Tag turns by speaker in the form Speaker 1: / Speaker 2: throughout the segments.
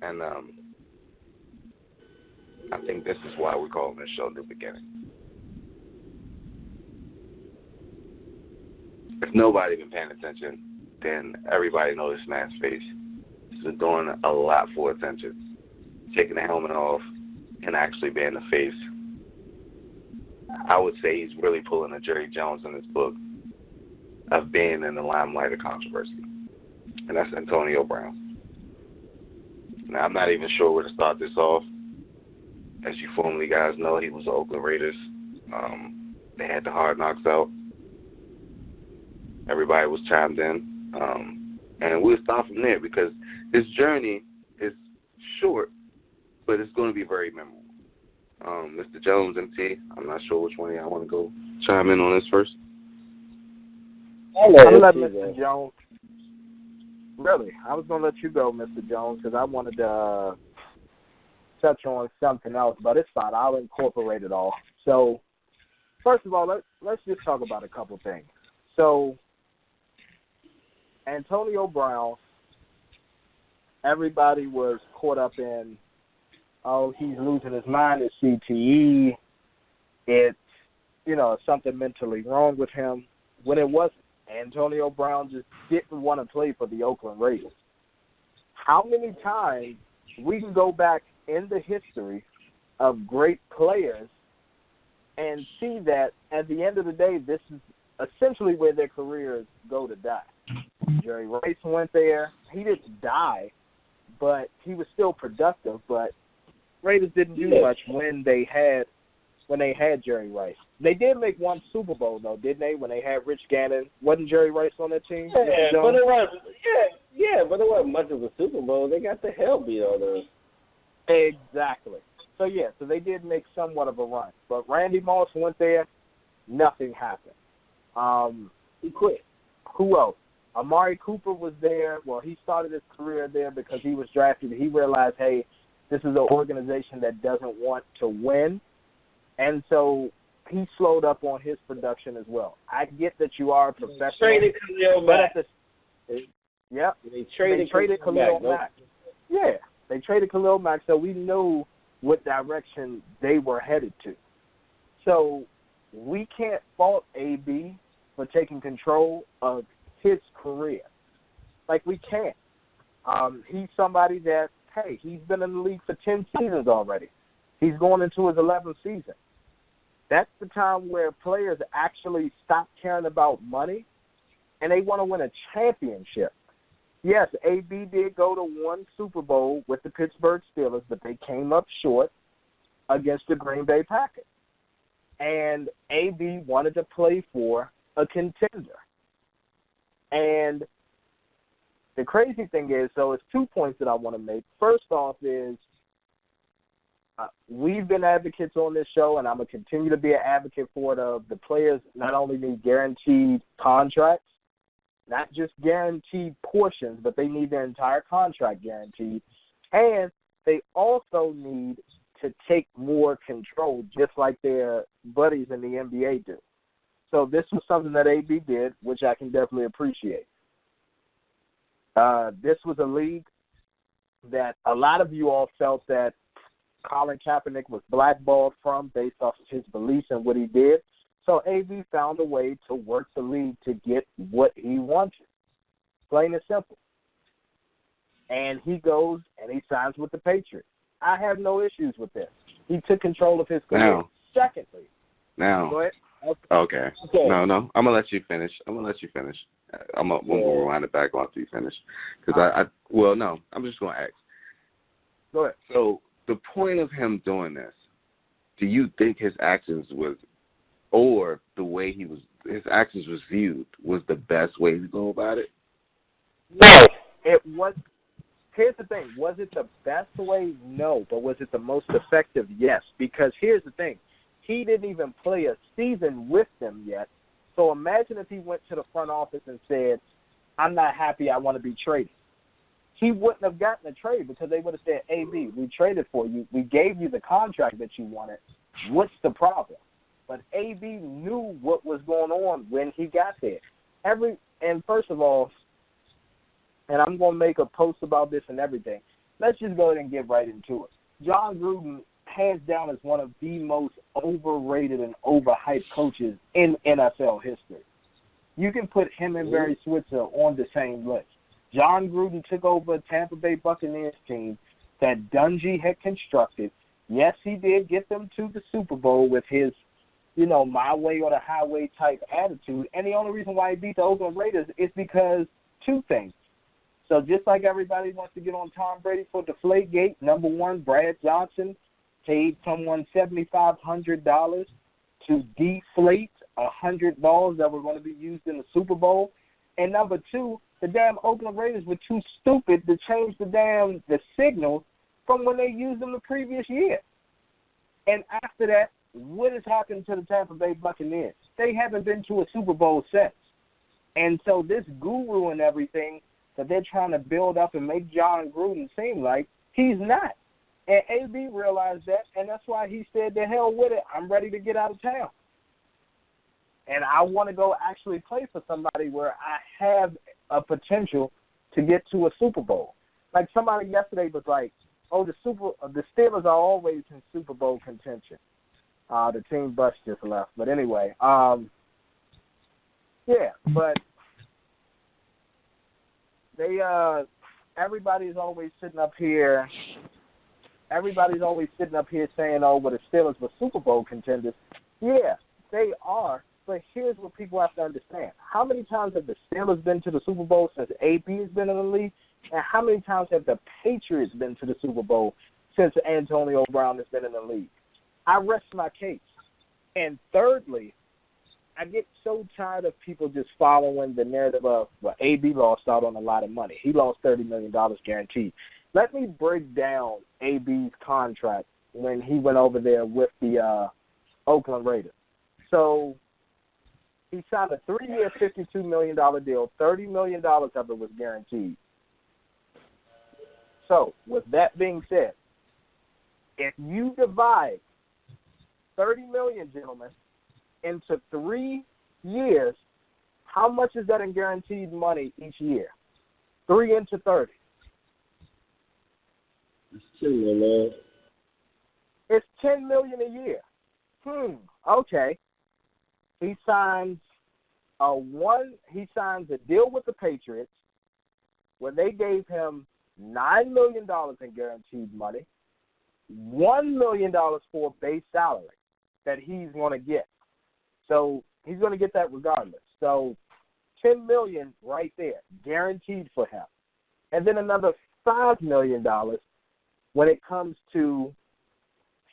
Speaker 1: And I think this is why we're calling this show The Beginning. If nobody been paying attention, then everybody knows this man's face. He's been doing a lot for attention. Taking the helmet off and actually being the face. I would say he's really pulling a Jerry Jones in this book of being in the limelight of controversy. And that's Antonio Brown. Now, I'm not even sure where to start this off. As you formerly guys know, he was the Oakland Raiders. They had the Hard Knocks out. Everybody was chimed in. And we'll start from there because his journey is short, but it's going to be very memorable. Mr. Jones and T, I'm not sure which one of y'all want to go chime in on this first.
Speaker 2: I'm going to let Mr. Jones. Really, I was going to let you go, Mr. Jones, because I wanted to touch on something else, but it's fine. I'll incorporate it all. So, first of all, let's just talk about a couple things. So, Antonio Brown, everybody was caught up in, oh, he's losing his mind, it's CTE, it's, something mentally wrong with him, when it wasn't. Antonio Brown just didn't want to play for the Oakland Raiders. How many times we can go back in the history of great players and see that at the end of the day, this is essentially where their careers go to die. Jerry Rice went there. He didn't die, but he was still productive. But Raiders didn't do much when they had Jerry Rice. They did make one Super Bowl though, didn't they? When they had Rich Gannon, wasn't Jerry Rice on that team?
Speaker 3: Yeah, but it wasn't much of a Super Bowl. They got the hell beat out of them.
Speaker 2: Exactly. So they did make somewhat of a run. But Randy Moss went there, nothing happened. He quit. Who else? Amari Cooper was there. Well, he started his career there because he was drafted. He realized, hey, this is an organization that doesn't want to win. And so he slowed up on his production as well. I get that you are a professional.
Speaker 3: Traded Khalil Mack.
Speaker 2: They traded Khalil Mack. Yeah, they traded Khalil Mack, so we knew what direction they were headed to. So we can't fault AB for taking control of his career. Like, we can't. He's somebody that, hey, he's been in the league for 10 seasons already. He's going into his 11th season. That's the time where players actually stop caring about money and they want to win a championship. Yes, AB did go to one Super Bowl with the Pittsburgh Steelers, but they came up short against the Green Bay Packers. And AB wanted to play for a contender. And the crazy thing is, so it's 2 points that I want to make. First off is, we've been advocates on this show, and I'm going to continue to be an advocate for it, of the players not only need guaranteed contracts, not just guaranteed portions, but they need their entire contract guaranteed. And they also need to take more control, just like their buddies in the NBA do. So this was something that AB did, which I can definitely appreciate. This was a league that a lot of you all felt that Colin Kaepernick was blackballed from based off of his beliefs and what he did. So AB found a way to work the league to get what he wanted. Plain and simple. And he goes and he signs with the Patriots. I have no issues with this. He took control of his career. Secondly.
Speaker 1: Go ahead. Okay. No. I'm going to let you finish. I'm going to rewind it back after you finish. Because I'm just going to ask.
Speaker 2: Go ahead.
Speaker 1: So, the point of him doing this, do you think his actions was, or the way his actions was viewed, was the best way to go about it?
Speaker 2: No, it was. Here's the thing. Was it the best way? No. But was it the most effective? Yes. Because here's the thing. He didn't even play a season with them yet. So imagine if he went to the front office and said, I'm not happy, I want to be traded. He wouldn't have gotten a trade because they would have said, AB, we traded for you. We gave you the contract that you wanted. What's the problem? But AB knew what was going on when he got there. And first of all, and I'm going to make a post about this and everything, let's just go ahead and get right into it. John Gruden, hands down, is one of the most overrated and overhyped coaches in NFL history. You can put him and Barry Switzer on the same list. John Gruden took over a Tampa Bay Buccaneers team that Dungy had constructed. Yes, he did get them to the Super Bowl with his, my way or the highway type attitude. And the only reason why he beat the Oakland Raiders is because two things. So just like everybody wants to get on Tom Brady for Deflategate, number one, Brad Johnson paid someone $7,500 to deflate $100 that were going to be used in the Super Bowl. And number two, the damn Oakland Raiders were too stupid to change the signal from when they used them the previous year. And after that, what has happened to the Tampa Bay Buccaneers? They haven't been to a Super Bowl since. And so this guru and everything that they're trying to build up and make John Gruden seem like, he's not. And AB realized that, and that's why he said, the hell with it, I'm ready to get out of town. And I want to go actually play for somebody where I have a potential to get to a Super Bowl. Like somebody yesterday was like, oh, the Steelers are always in Super Bowl contention. The team bus just left. But anyway, but everybody's always sitting up here saying, oh, well, the Steelers were Super Bowl contenders. Yeah, they are. But here's what people have to understand. How many times have the Steelers been to the Super Bowl since AB has been in the league? And how many times have the Patriots been to the Super Bowl since Antonio Brown has been in the league? I rest my case. And thirdly, I get so tired of people just following the narrative of, well, AB lost out on a lot of money. He lost $30 million guaranteed. Let me break down AB's contract when he went over there with the Oakland Raiders. So he signed a 3-year, $52 million deal. $30 million of it was guaranteed. So with that being said, if you divide $30 million, gentlemen, into 3 years, how much is that in guaranteed money each year? 3 into 30.
Speaker 3: It's $10 million.
Speaker 2: It's $10 million a year. Okay. He signs a deal with the Patriots where they gave him $9 million in guaranteed money, $1 million for base salary that he's going to get. So he's going to get that regardless. So $10 million right there, guaranteed for him. And then another $5 million when it comes to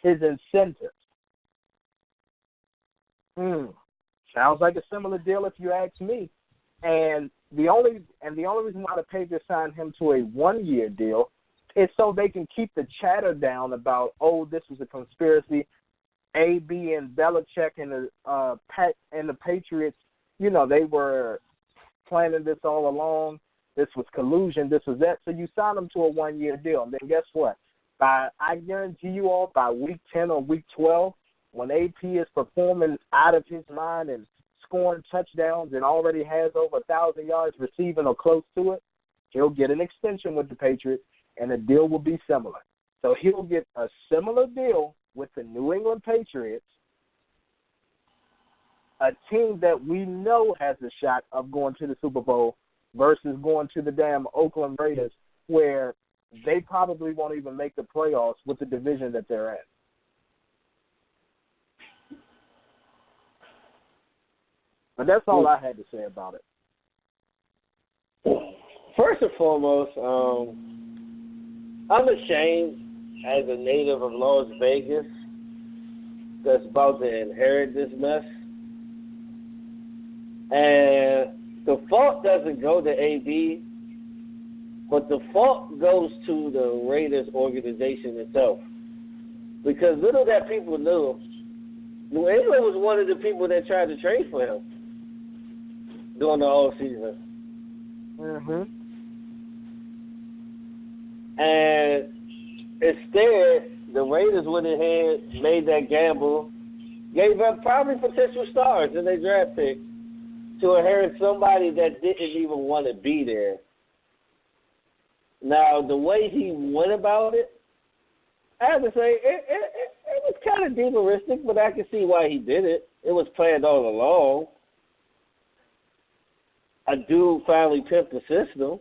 Speaker 2: his incentives. Sounds like a similar deal if you ask me. And the only reason why the Patriots signed him to a 1-year deal is so they can keep the chatter down about, oh, this was a conspiracy. AB and Belichick and the Patriots, they were planning this all along. This was collusion. This was that. So you signed them to a 1-year deal. And then guess what? I guarantee you all, by week 10 or week 12, when AP is performing out of his mind and scoring touchdowns and already has over 1,000 yards receiving or close to it, he'll get an extension with the Patriots, and the deal will be similar. So he'll get a similar deal with the New England Patriots, a team that we know has a shot of going to the Super Bowl versus going to the damn Oakland Raiders, where they probably won't even make the playoffs with the division that they're in. But that's all I had to say about it.
Speaker 3: First and foremost, I'm ashamed as a native of Las Vegas that's about to inherit this mess. And the fault doesn't go to AB, but the fault goes to the Raiders organization itself. Because little that people knew, New England was one of the people that tried to trade for him during the whole season. And instead, the Raiders went ahead, made that gamble, gave up probably potential stars in their draft pick to inherit somebody that didn't even want to be there. Now, the way he went about it, I have to say, it was kind of diva-ristic, but I can see why he did it. It was planned all along. A dude finally pimped the system.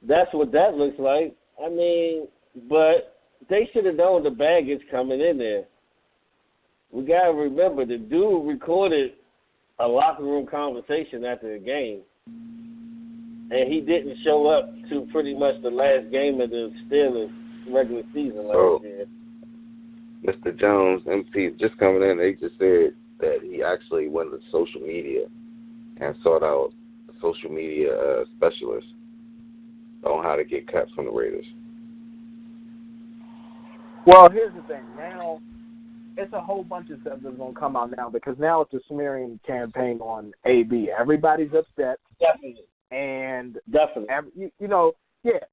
Speaker 3: That's what that looks like. I mean, but they should have known the baggage coming in there. We got to remember, the dude recorded a locker room conversation after the game. And he didn't show up to pretty much the last game of the Steelers regular season last year.
Speaker 1: Mr. Jones, MP, just coming in, they just said that he actually went to social media and sought out social media specialists on how to get cut from the Raiders.
Speaker 2: Well, here's the thing. Now, it's a whole bunch of stuff that's going to come out now because now it's a smearing campaign on AB. Everybody's upset.
Speaker 3: Definitely.
Speaker 2: And
Speaker 3: definitely,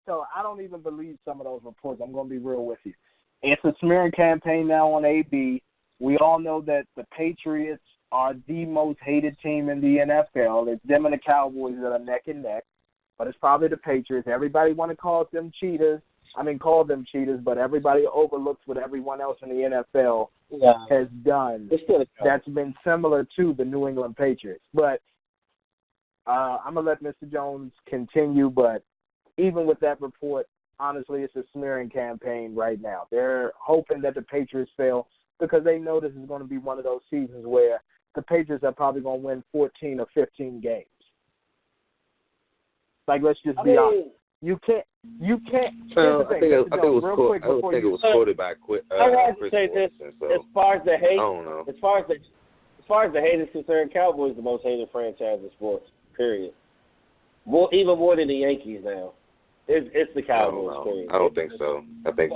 Speaker 2: so I don't even believe some of those reports. I'm going to be real with you. It's a smearing campaign now on AB. We all know that the Patriots are the most hated team in the NFL. It's them and the Cowboys that are neck and neck, but it's probably the Patriots. Everybody want to call them cheaters, but everybody overlooks what everyone else in the NFL has done that's been similar to the New England Patriots. But I'm going to let Mr. Jones continue, but even with that report, honestly, it's a smearing campaign right now. They're hoping that the Patriots fail because they know this is going to be one of those seasons where the Patriots are probably going to win 14 or 15 games. Like, let's just be honest. You can't.
Speaker 1: I think it was quoted by Chris Wilson. So,
Speaker 3: as far as the hate,
Speaker 1: I don't know.
Speaker 3: As far as the hate is concerned, Cowboys is the most hated franchise in sports. Period. Even more than the Yankees now. It's the Cowboys. Period.
Speaker 1: I don't think so. I think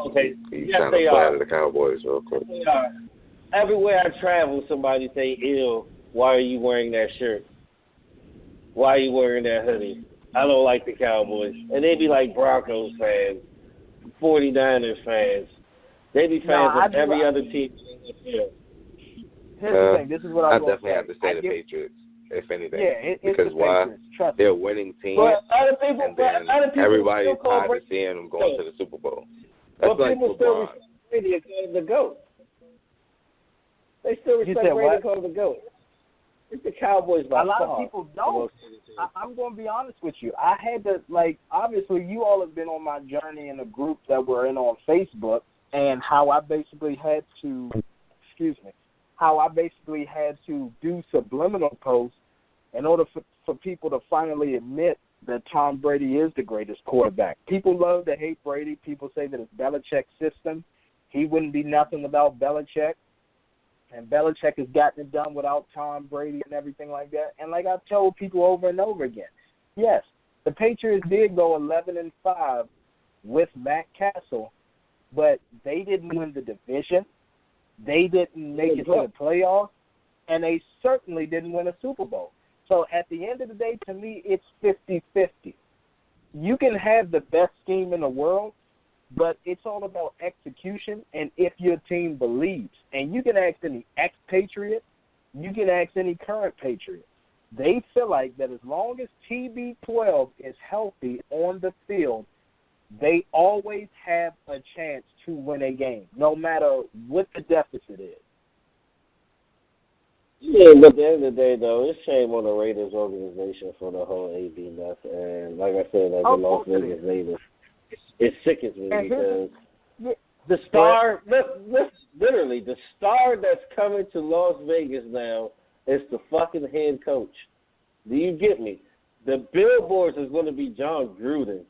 Speaker 1: he's trying
Speaker 3: to
Speaker 1: flatter the Cowboys real quick.
Speaker 3: They are. Everywhere I travel, somebody say, "Ew, why are you wearing that shirt? Why are you wearing that hoodie? I don't like the Cowboys." And they be like Broncos fans, 49ers fans. They be fans of every other team in the field.
Speaker 2: Here's the thing. This is what I
Speaker 1: definitely have to say the Patriots, if anything.
Speaker 2: It's
Speaker 1: because
Speaker 2: why?
Speaker 1: They're a winning team.
Speaker 3: But other people,
Speaker 1: everybody's tired of seeing them going to the Super Bowl. That's
Speaker 3: but
Speaker 1: like
Speaker 3: people still respect Brady and call him the GOAT. They still respect Brady and call him the GOAT. It's the Cowboys by far.
Speaker 2: A lot of people don't. I'm going to be honest with you. I had to, obviously you all have been on my journey in a group that we're in on Facebook and how I basically had to, do subliminal posts in order for people to finally admit that Tom Brady is the greatest quarterback. People love to hate Brady. People say that it's Belichick's system. He wouldn't be nothing without Belichick. And Belichick has gotten it done without Tom Brady and everything like that. And like I've told people over and over again, yes, the Patriots did go 11-5 with Matt Castle, but they didn't win the division. They didn't make it to the playoffs, and they certainly didn't win a Super Bowl. So at the end of the day, to me, it's 50-50. You can have the best scheme in the world, but it's all about execution and if your team believes. And you can ask any ex-Patriot, you can ask any current Patriot. They feel like that as long as TB12 is healthy on the field, they always have a chance to win a game, no matter what the deficit is.
Speaker 3: Yeah, but at the end of the day, though, it's shame on the Raiders organization for the whole AB mess. And like I said, the Las Vegas Raiders, it sickens me because the star, literally, the star that's coming to Las Vegas now is the fucking head coach. Do you get me? The billboards is going to be John Gruden.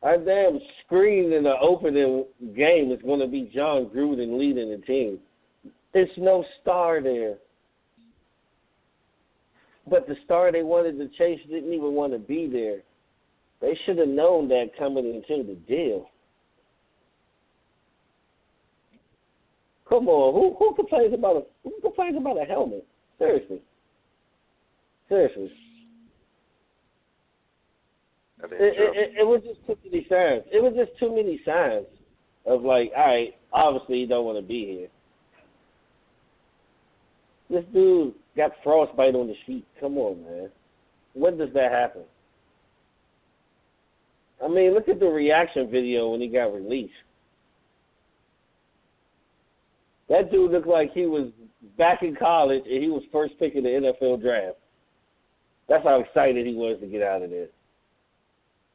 Speaker 3: Our damn screen in the opening game is going to be John Gruden leading the team. There's no star there. But the star they wanted to chase didn't even want to be there. They should have known that coming into the deal. Come on, who complains about a helmet? Seriously. It was just too many signs. It was just too many signs of like, all right, obviously you don't want to be here. This dude got frostbite on the sheet. Come on, man. When does that happen? I mean, look at the reaction video when he got released. That dude looked like he was back in college and he was first pick in the NFL draft. That's how excited he was to get out of there.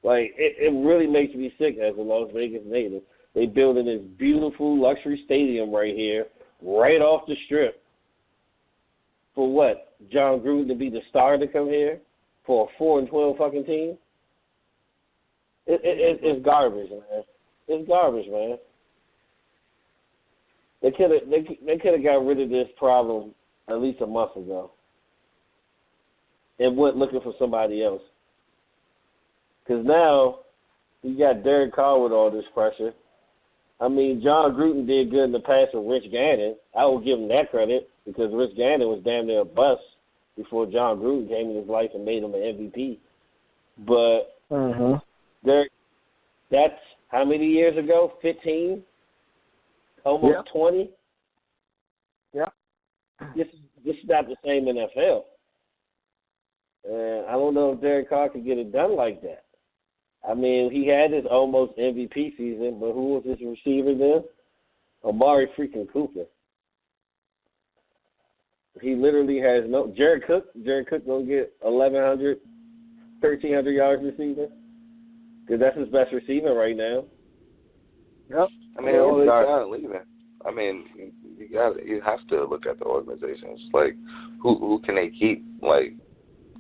Speaker 3: Like, it really makes me sick as a Las Vegas native. They building this beautiful luxury stadium right here, right off the strip. For what? John Gruden to be the star to come here for a 4-12 fucking team? It's garbage, man. It's garbage, man. They could have got rid of this problem at least a month ago and went looking for somebody else. Because now you got Derek Carr with all this pressure. I mean, John Gruden did good in the past with Rich Gannon. I will give him that credit because Rich Gannon was damn near a bust before John Gruden came in his life and made him an MVP. But Derek, that's how many years ago? 15? Almost 20?
Speaker 2: Yeah.
Speaker 3: This is not the same NFL. And I don't know if Derek Carr could get it done like that. I mean, he had his almost MVP season, but who was his receiver then? Amari freaking Cooper. He literally has no – Jared Cook going to get 1,100, 1,300 yards this season because that's his best receiver right now.
Speaker 2: Yep.
Speaker 1: I mean, he's not leaving. I mean, you have to look at the organizations. Like, who can they keep? Like,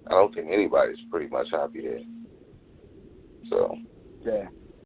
Speaker 1: I don't think anybody's pretty much happy here. So.
Speaker 2: Yeah.